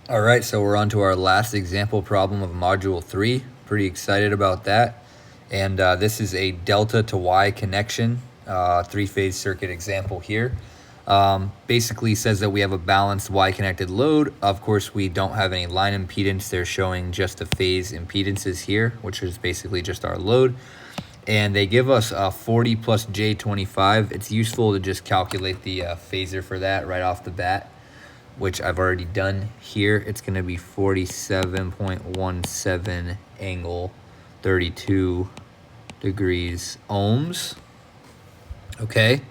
All right, so we're on to our last example problem of Module 3. Pretty excited about that. And this is a delta to Y connection, three-phase circuit example here. Basically says that we have a balanced Y-connected load. Of course, we don't have any line impedance. They're showing just the phase impedances here, which is basically just our load. And they give us 40 plus J25. It's useful to just calculate the phasor for that right off the bat, which I've already done here. It's going to be 47.17 angle 32 degrees ohms. Okay.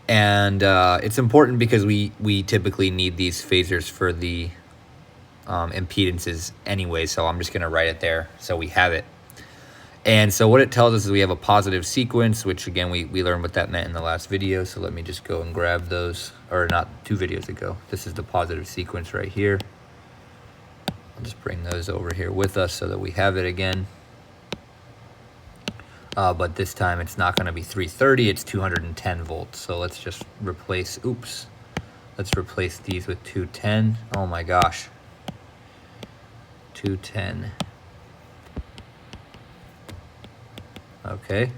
And it's important because we typically need these phasors for the impedances anyway. So I'm just going to write it there so we have it. And so what it tells us is we have a positive sequence, which again, we learned what that meant in the last video. So let me just go and grab those, or not 2 videos ago. This is the positive sequence right here. I'll just bring those over here with us so that we have it again. But this time it's not going to be 330, it's 210 volts. So let's just replace, let's replace these with 210. Oh my gosh. 210. Okay.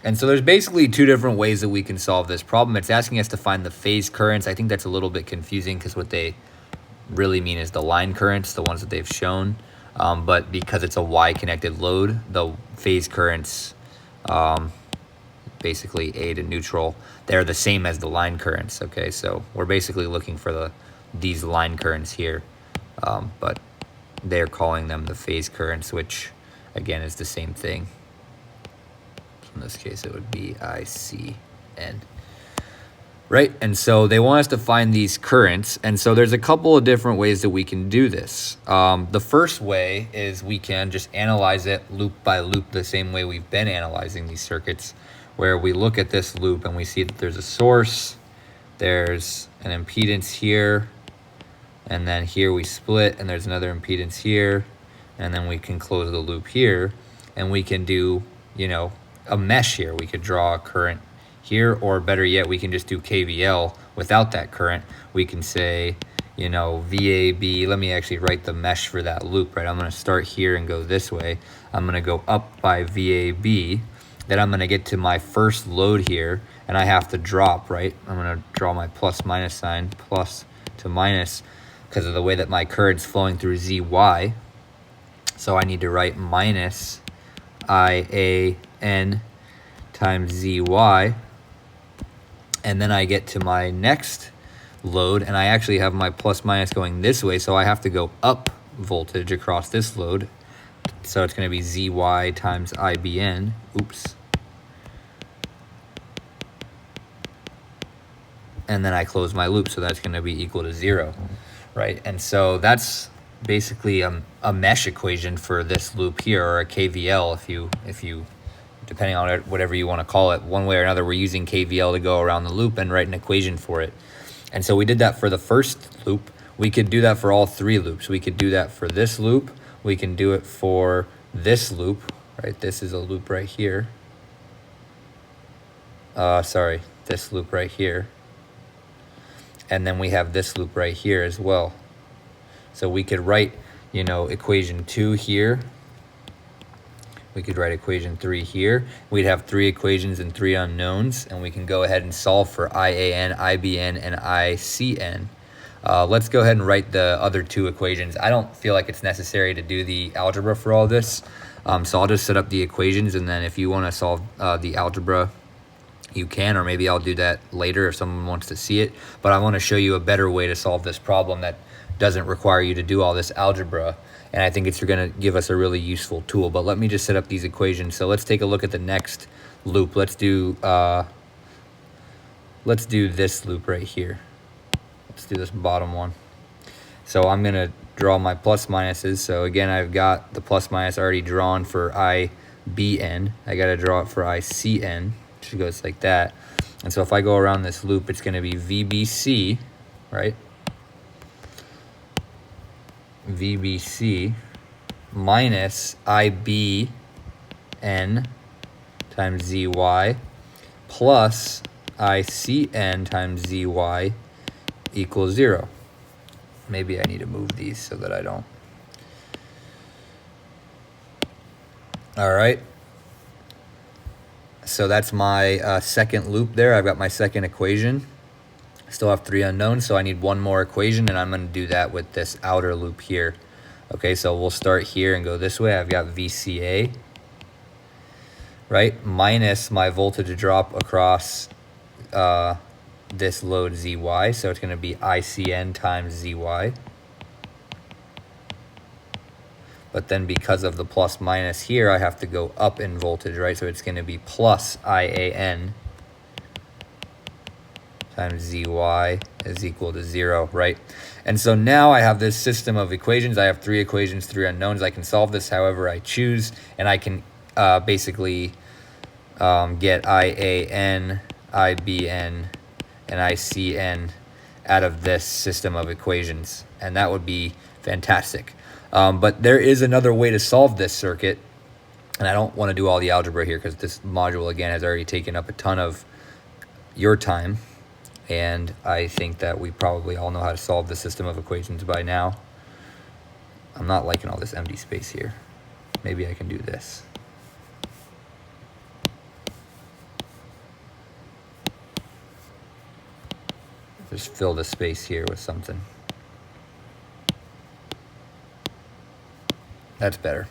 And so there's basically 2 different ways that we can solve this problem. It's asking us to find the phase currents. I think that's a little bit confusing because what they really mean is the line currents, the ones that they've shown. But because it's a Y-connected load, the phase currents, basically A to neutral, they're the same as the line currents. Okay, so we're basically looking for these line currents here, but they're calling them the phase currents, which again is the same thing. In this case, it would be ICN. Right, and so they want us to find these currents, and so there's a couple of different ways that we can do this. The first way is we can just analyze it loop by loop the same way we've been analyzing these circuits, where we look at this loop and we see that there's a source, there's an impedance here, and then here we split, and there's another impedance here, and then we can close the loop here, and we can do, a mesh here. We could draw a current here, or better yet, we can just do KVL without that current. We can say, VAB. Let me actually write the mesh for that loop, right? I'm going to start here and go this way. I'm going to go up by VAB. Then I'm going to get to my first load here, and I have to drop, right? I'm going to draw my plus minus sign, plus to minus, because of the way that my current's flowing through ZY. So I need to write minus IAN times ZY. And then I get to my next load, and I actually have my plus minus going this way, so I have to go up voltage across this load. So it's going to be ZY times IBN. And then I close my loop, so that's going to be equal to 0, right? And so that's basically a mesh equation for this loop here, or a KVL if you depending on whatever you want to call it. One way or another, we're using KVL to go around the loop and write an equation for it. And so we did that for the first loop. We could do that for all 3 loops. We could do that for this loop. We can do it for this loop, right? This is a loop right here. This loop right here. And then we have this loop right here as well. So we could write, equation 2 here. We could write equation 3 here. We'd have 3 equations and 3 unknowns, and we can go ahead and solve for IAN, IBN, and ICN. Let's go ahead and write the other 2 equations. I don't feel like it's necessary to do the algebra for all this, so I'll just set up the equations, and then if you want to solve the algebra, you can, or maybe I'll do that later if someone wants to see it. But I want to show you a better way to solve this problem that doesn't require you to do all this algebra. And I think it's going to give us a really useful tool. But let me just set up these equations. So let's take a look at the next loop. Let's do this loop right here. Let's do this bottom one. So I'm going to draw my plus minuses. So again, I've got the plus minus already drawn for IBN. I got to draw it for ICN, which goes like that. And so if I go around this loop, it's going to be VBC, right? VBC minus IBN times ZY plus ICN times ZY equals 0. maybe I need to move these so that I don't. All right. So that's my second loop there. I've got my second equation. I still have 3 unknowns, so I need one more equation, and I'm going to do that with this outer loop here. Okay, so we'll start here and go this way. I've got VCA, right, minus my voltage drop across this load ZY. So it's going to be ICN times ZY. But then because of the plus minus here, I have to go up in voltage, right? So it's going to be plus IAN times ZY is equal to 0, right? And so now I have this system of equations. I have 3 equations, 3 unknowns. I can solve this however I choose, and I can basically get IAN, IBN, and ICN out of this system of equations, and that would be fantastic. But there is another way to solve this circuit, and I don't want to do all the algebra here because this module, again, has already taken up a ton of your time, and I think that we probably all know how to solve the system of equations by now. I'm not liking all this empty space here. Maybe I can do this. Just fill the space here with something. That's better.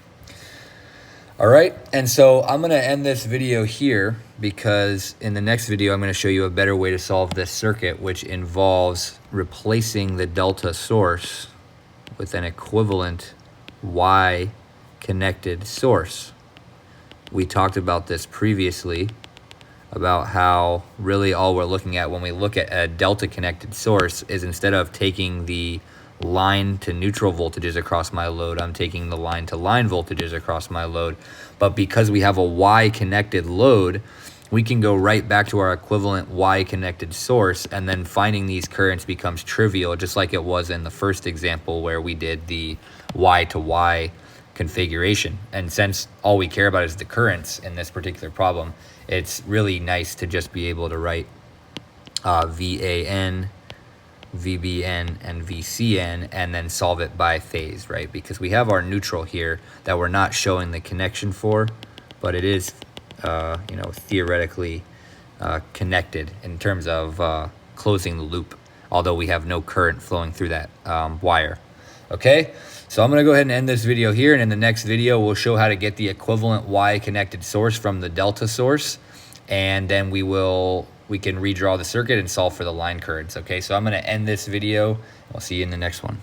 All right, and so I'm going to end this video here because in the next video I'm going to show you a better way to solve this circuit, which involves replacing the delta source with an equivalent Y connected source. We talked about this previously, about how really all we're looking at when we look at a delta connected source is instead of taking the line to neutral voltages across my load, I'm taking the line to line voltages across my load. But because we have a Y connected load, we can go right back to our equivalent Y connected source, and then finding these currents becomes trivial, just like it was in the first example where we did the Y to Y configuration. And since all we care about is the currents in this particular problem, it's really nice to just be able to write VAN, VBN, and VCN, and then solve it by phase, right? Because we have our neutral here that we're not showing the connection for, but it is, theoretically connected in terms of closing the loop, although we have no current flowing through that wire. Okay, so I'm going to go ahead and end this video here, and in the next video we'll show how to get the equivalent Y connected source from the delta source, and then we can redraw the circuit and solve for the line currents. Okay, so I'm going to end this video. I'll see you in the next one.